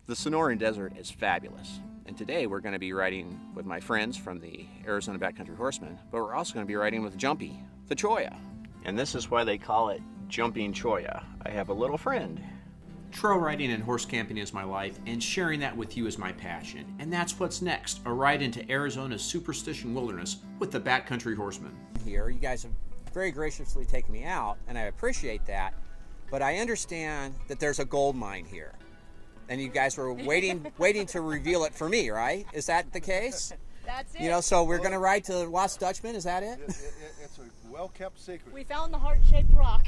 The Sonoran Desert is fabulous, and today we're going to be riding with my friends from the Arizona Back Country Horsemen, but we're also going to be riding with Jumpy, the Choya. And this is why they call it Jumping Choya. I have a little friend. Trail riding and horse camping is my life, and sharing that with you is my passion. And that's what's next, a ride into Arizona's Superstition Wilderness with the Back Country Horsemen. Here, you guys have very graciously taken me out, and I appreciate that, but I understand that there's a gold mine here. And you guys were waiting to reveal it for me, right? Is that the case? That's it. You know, so we're going to ride to Lost Dutchman, is that it? It's a well-kept secret. We found the heart-shaped rock.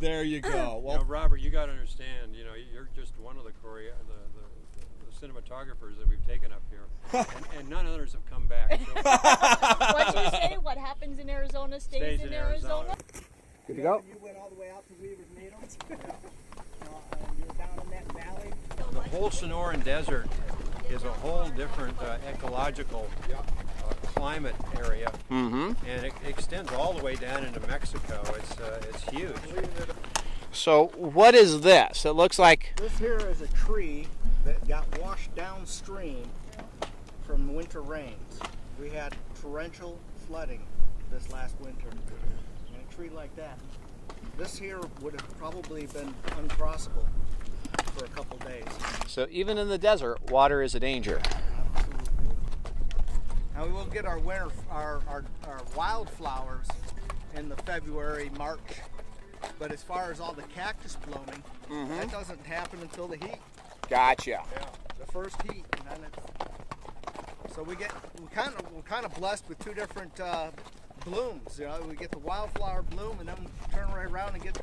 There you go. Well, you know, Robert, you got to understand, you know, you're just one of the cinematographers that we've taken up here, and none others have come back. So. What do you say? What happens in Arizona stays in Arizona. Good to go. You went all the way out to Weaver's Needles. You're down in that valley. The whole Sonoran Desert is a whole different ecological climate area, and it extends all the way down into Mexico. It's huge. So what is this? It looks like... This here is a tree that got washed downstream from winter rains. We had torrential flooding this last winter, and a tree like that. This here would have probably been uncrossable for a couple days. So even in the desert, water is a danger. Absolutely. Now we will get our winter, our wildflowers in the February, March. But as far as all the cactus blooming, that doesn't happen until the heat. Gotcha. Yeah, the first heat, and then it's. So we're kind of blessed with two different blooms. You know, we get the wildflower bloom, and then turn right around and get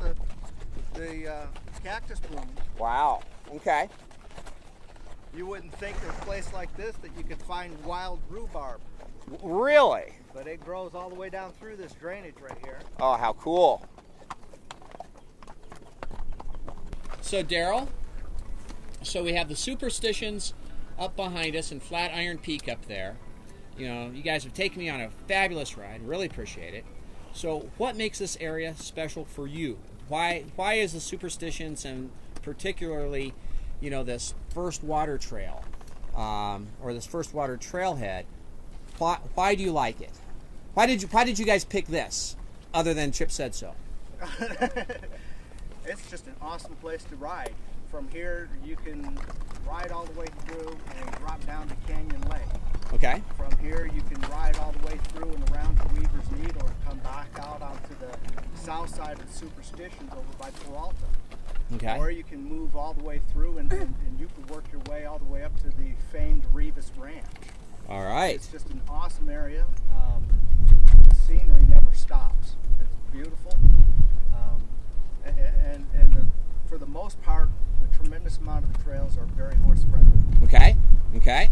the cactus bloom. Wow. Okay. You wouldn't think in a place like this that you could find wild rhubarb. Really? But it grows all the way down through this drainage right here. Oh, how cool. So Daryl, so we have the Superstitions up behind us and Flatiron Peak up there. You know, you guys have taken me on a fabulous ride. Really appreciate it. So what makes this area special for you? Why is the Superstitions, and particularly, you know, this first water trail, or this first water trailhead, why do you like it? Why did you guys pick this, other than Chip said so? It's just an awesome place to ride. From here, you can ride all the way through and drop down to Canyon Lake. Okay. From here, you can ride all the way through and around to Weaver's Needle, or come back out onto the south side of the Superstitions over by Peralta. Okay. Or you can move all the way through and you can work your way all the way up to the famed Rivas Ranch. All right. It's just an awesome area. The scenery never stops. It's beautiful. For the most part, a tremendous amount of the trails are very horse friendly. Okay. Okay.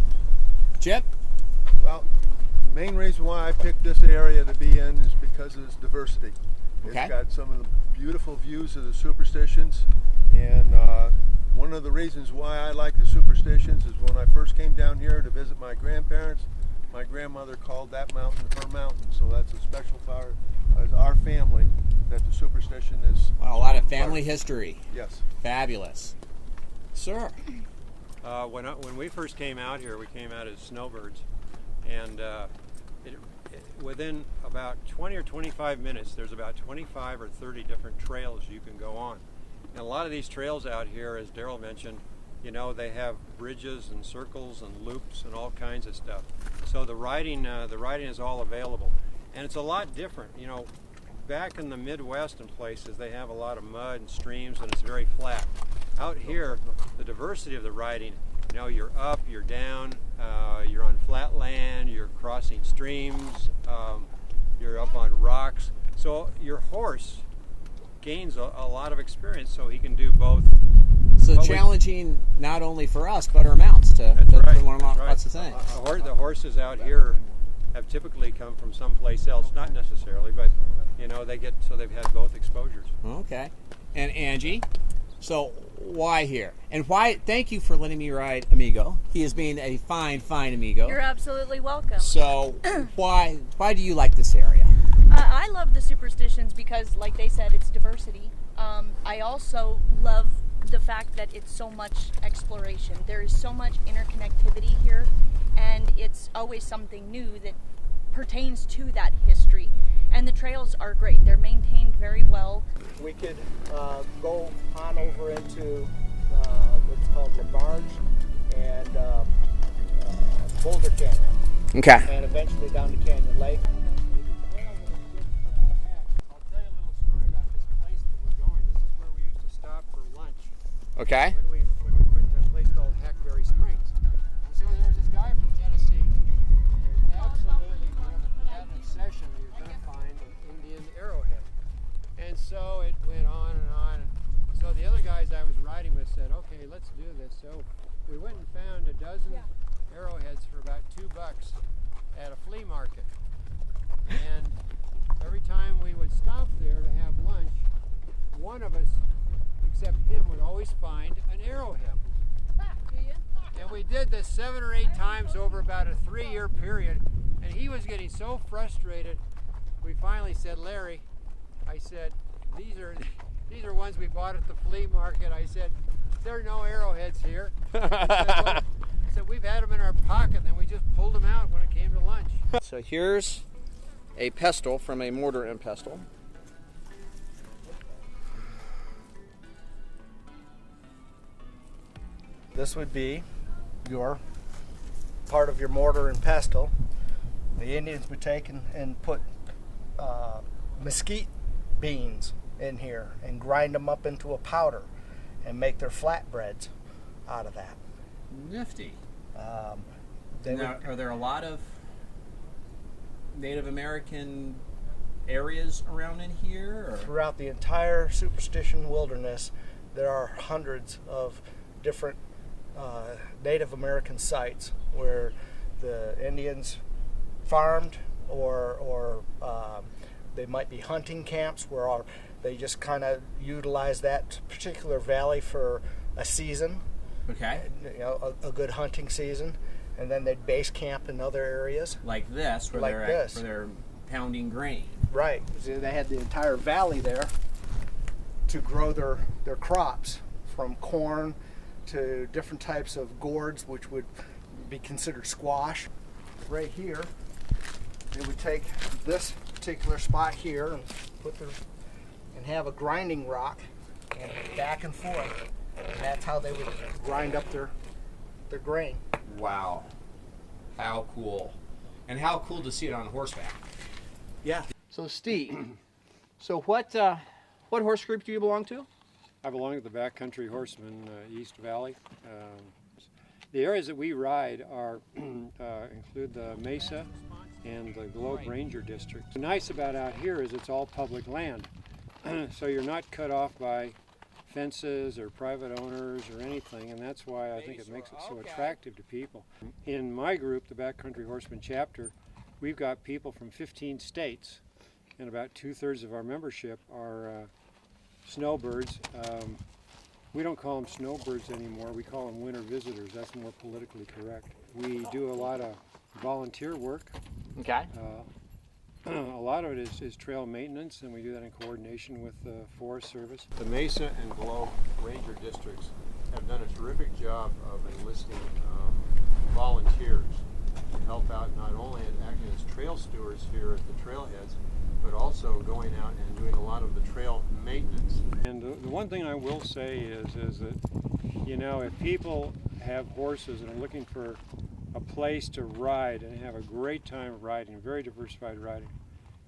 Chip? Well, the main reason why I picked this area to be in is because of its diversity. Okay. It's got some of the beautiful views of the Superstitions, and one of the reasons why I like the Superstitions is when I first came down here to visit my grandparents, my grandmother called that mountain her mountain, so that's a special part as our family that the Superstition is. Wow, a lot of family history. Yes. Fabulous. Sir? When we first came out here, we came out as snowbirds, and within about 20 or 25 minutes, there's about 25 or 30 different trails you can go on. And a lot of these trails out here, as Daryl mentioned, you know, they have bridges and circles and loops and all kinds of stuff. So the riding is all available, and it's a lot different. You know, back in the Midwest and places, they have a lot of mud and streams, and it's very flat. Out here, the diversity of the riding, you know, you're up, you're down, you're on flat land, you're crossing streams, you're up on rocks. So your horse gains a lot of experience, so he can do both. So challenging not only for us, but our mounts to learn lots of things. The horses out here have typically come from someplace else, not necessarily, but you know, they've had both exposures. Okay. And Angie, so why here? And why, thank you for letting me ride Amigo. He is being a fine Amigo. You're absolutely welcome. So why do you like this area? I love the Superstitions because, like they said, it's diversity. I also love the fact that it's so much exploration. There is so much interconnectivity here, and it's always something new that pertains to that history. And the trails are great. They're maintained very well. We could go on over into what's called Rhubarb and Boulder Canyon, Okay. and eventually down to Canyon Lake. I'll tell you a little story about this place that we're going. This is where we used to stop for lunch Okay. when we went to a place called Hackberry Springs. And so there was this guy from Tennessee. He was absolutely driven. He had an obsession that he was going to find an Indian arrowhead. And so it went on and on. And so the other guys I was riding with said, okay, let's do this. So we went and found a dozen arrowheads for about $2 at a flea market. And every time we would stop there to have lunch, one of us, except him, would always find an arrowhead. And we did this 7 or 8 times over about a 3-year period, and he was getting so frustrated, we finally said, Larry, I said, these are ones we bought at the flea market. I said, there are no arrowheads here. I said, we've had them in our pocket, and then we just pulled them out when it came to lunch. So here's a pestle from a mortar and pestle. This would be your part of your mortar and pestle. The Indians would take and put mesquite beans in here and grind them up into a powder and make their flatbreads out of that. Nifty. They Now, would, are there a lot of Native American areas around in here? Or? throughout the entire Superstition Wilderness, there are hundreds of different Native American sites where the Indians farmed, or they might be hunting camps where they just kind of utilize that particular valley for a season. Okay. You know, a good hunting season, and then they'd base camp in other areas. Like this, where Like they're this. where they're pounding grain. Right. So they had the entire valley there to grow their crops, from corn to different types of gourds, which would be considered squash. Right here, they would take this particular spot here and and have a grinding rock, and back and forth, and that's how they would grind up their grain. Wow. How cool. And how cool to see it on horseback. Yeah. So Steve, so what horse group do you belong to? I belong to the Back Country Horsemen, East Valley. The areas that we ride are include the Mesa and the Globe Ranger District. What's nice about out here is it's all public land, so you're not cut off by fences or private owners or anything, and that's why I think it makes it so attractive to people. In my group, the Back Country Horsemen chapter, we've got people from 15 states, and about 2/3 of our membership are snowbirds. We don't call them snowbirds anymore. We call them winter visitors. That's more politically correct. We do a lot of volunteer work. Okay. A lot of it is trail maintenance, and we do that in coordination with the Forest Service. The Mesa and Globe Ranger districts have done a terrific job of enlisting volunteers to help out, not only acting as trail stewards here at the trailheads, but also going out and doing a lot of the trail maintenance. And the one thing I will say is that, you know, if people have horses and are looking for a place to ride and have a great time riding, very diversified riding,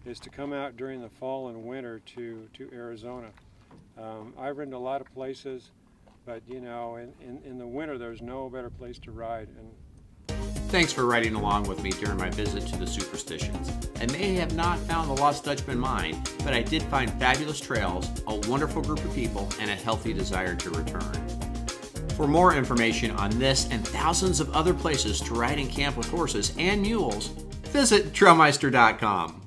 is to come out during the fall and winter to Arizona. I've ridden a lot of places, but you know, in the winter there's no better place to ride. And Thanks for riding along with me during my visit to the Superstitions. I may have not found the Lost Dutchman mine, but I did find fabulous trails, a wonderful group of people, and a healthy desire to return. For more information on this and thousands of other places to ride and camp with horses and mules, visit TrailMeister.com.